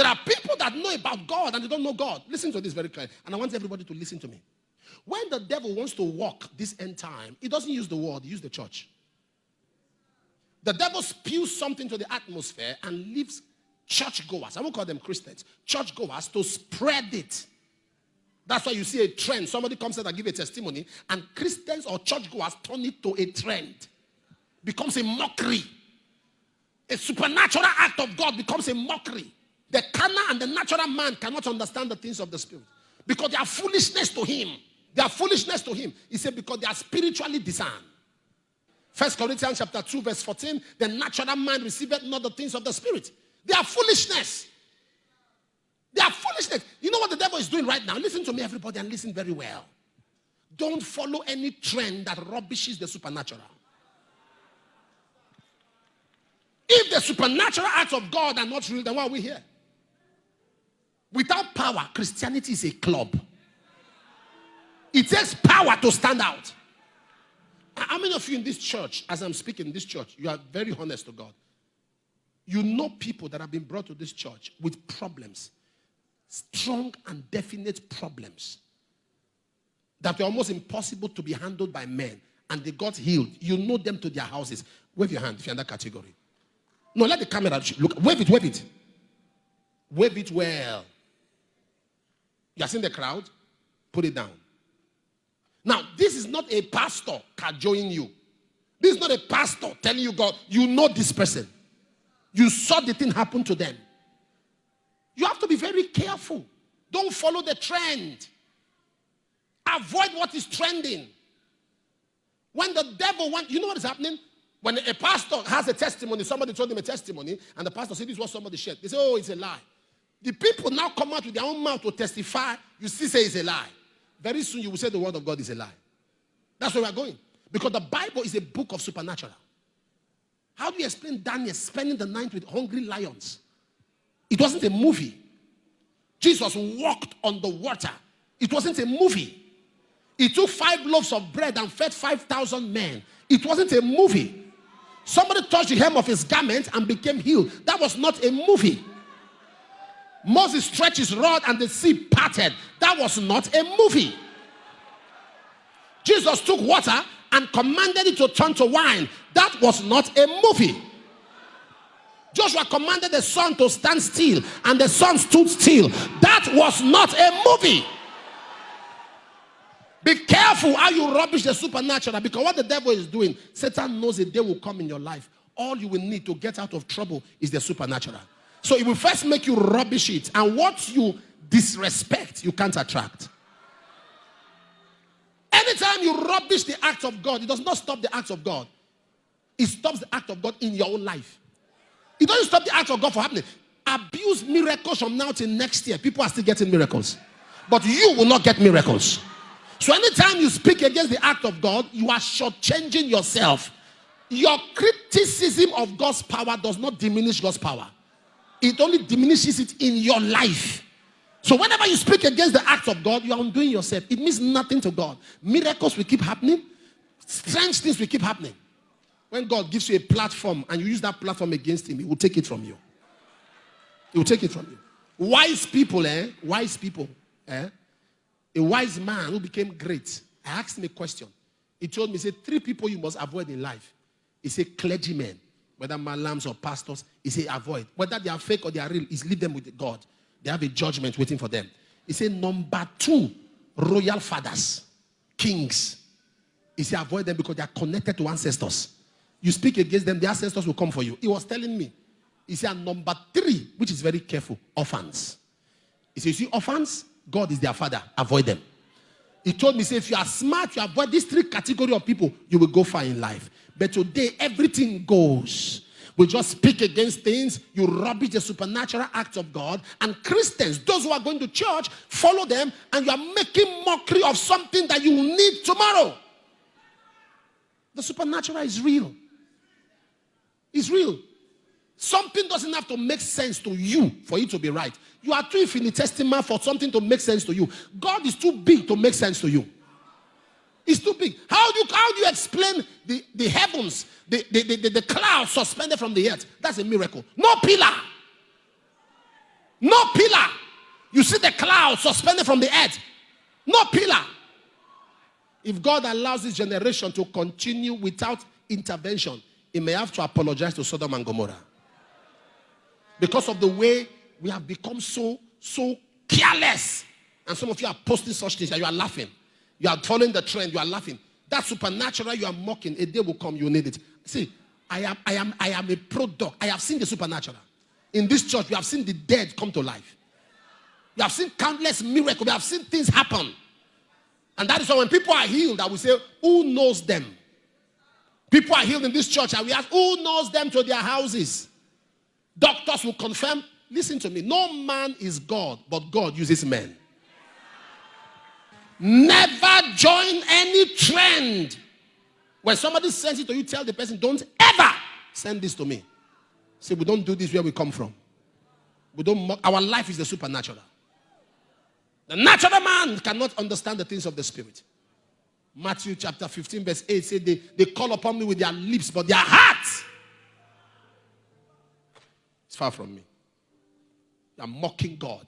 There are people that know about God and they don't know God. Listen to this very clearly. And I want everybody to listen to me. When the devil wants to walk this end time, he doesn't use the world, he uses the church. The devil spews something to the atmosphere and leaves churchgoers, I won't call them Christians, churchgoers to spread it. That's why you see a trend. Somebody comes out and gives a testimony, and Christians or churchgoers turn it to a trend. Becomes a mockery. A supernatural act of God becomes a mockery. The carnal and the natural man cannot understand the things of the spirit because they are foolishness to him. They are foolishness to him. He said because they are spiritually discerned. 1 Corinthians chapter 2 verse 14, the natural man receiveth not the things of the spirit. They are foolishness. They are foolishness. You know what the devil is doing right now? Listen to me, everybody, and listen very well. Don't follow any trend that rubbishes the supernatural. If the supernatural acts of God are not real, then why are we here? Without power, Christianity is a club. It takes power to stand out. How many of you in this church, as I'm speaking in this church, you are very honest to God? You know people that have been brought to this church with problems. Strong and definite problems. That were almost impossible to be handled by men. And they got healed. You know them to their houses. Wave your hand if you're in that category. No, let the camera look. Wave it, wave it. Wave it well. You are seeing the crowd? Put it down. Now, this is not a pastor cajoling you. This is not a pastor telling you, God, you know this person. You saw the thing happen to them. You have to be very careful. Don't follow the trend. Avoid what is trending. When the devil wants, you know what is happening? When a pastor has a testimony, somebody told him a testimony, and the pastor said, this is what somebody shared. They say, oh, it's a lie. The people now come out with their own mouth to testify. You still say it's a lie. Very soon you will say the word of God is a lie. That's where we are going. Because the Bible is a book of supernatural. How do you explain Daniel spending the night with hungry lions? It wasn't a movie. Jesus walked on the water. It wasn't a movie. He took 5 loaves of bread and fed 5,000 men. It wasn't a movie. Somebody touched the hem of his garment and became healed. That was not a movie. Moses stretched his rod and the sea parted. That was not a movie. Jesus took water and commanded it to turn to wine. That was not a movie. Joshua commanded the sun to stand still and the sun stood still. That was not a movie. Be careful how you rubbish the supernatural, because what the devil is doing, Satan knows a day will come in your life. All you will need to get out of trouble is the supernatural. So it will first make you rubbish it. And what you disrespect, you can't attract. Anytime you rubbish the act of God, it does not stop the act of God. It stops the act of God in your own life. It doesn't stop the act of God from happening. Abuse miracles from now till next year. People are still getting miracles. But you will not get miracles. So anytime you speak against the act of God, you are shortchanging yourself. Your criticism of God's power does not diminish God's power. It only diminishes it in your life. So whenever you speak against the act of God, you are undoing yourself. It means nothing to God. Miracles will keep happening. Strange things will keep happening. When God gives you a platform and you use that platform against him, he will take it from you. He will take it from you. Wise people, Wise people, A wise man who became great. I asked him a question. He told me, he said, 3 people you must avoid in life. He said, clergymen, whether malams or pastors, he said, avoid. Whether they are fake or they are real, is leave them with God. They have a judgment waiting for them. He said, number 2, royal fathers, kings. He said, avoid them because they are connected to ancestors. You speak against them, the ancestors will come for you. He was telling me. He said, number 3, which is very careful, orphans. He said, you see, orphans, God is their father. Avoid them. He told me, say, if you are smart, you avoid these 3 categories of people, you will go far in life. But today, everything goes. We just speak against things. You rubbish the supernatural acts of God. And Christians, those who are going to church, follow them. And you are making mockery of something that you will need tomorrow. The supernatural is real. It's real. Something doesn't have to make sense to you for it to be right. You are too infinitesimal for something to make sense to you. God is too big to make sense to you. It's too big. How do you explain the heavens, the clouds suspended from the earth? That's a miracle. No pillar. No pillar. You see the cloud suspended from the earth. No pillar. If God allows this generation to continue without intervention, He may have to apologize to Sodom and Gomorrah. Because of the way we have become so careless. And some of you are posting such things and you are laughing. You are following the trend, you are laughing. That supernatural you are mocking, a day will come, you need it. See, I am a product. I have seen the supernatural. In this church, we have seen the dead come to life. We have seen countless miracles. We have seen things happen. And that is why when people are healed, I will say, who knows them? People are healed in this church and we ask, who knows them to their houses? Doctors will confirm, listen to me, no man is God, but God uses men. Never join any trend. When somebody sends it to you, tell the person, don't ever send this to me. Say, we don't do this where we come from. We don't mock. Our life is the supernatural. The natural man cannot understand the things of the spirit. Matthew chapter 15 verse 8 said they call upon me with their lips, but their hearts is far from me. They are mocking God.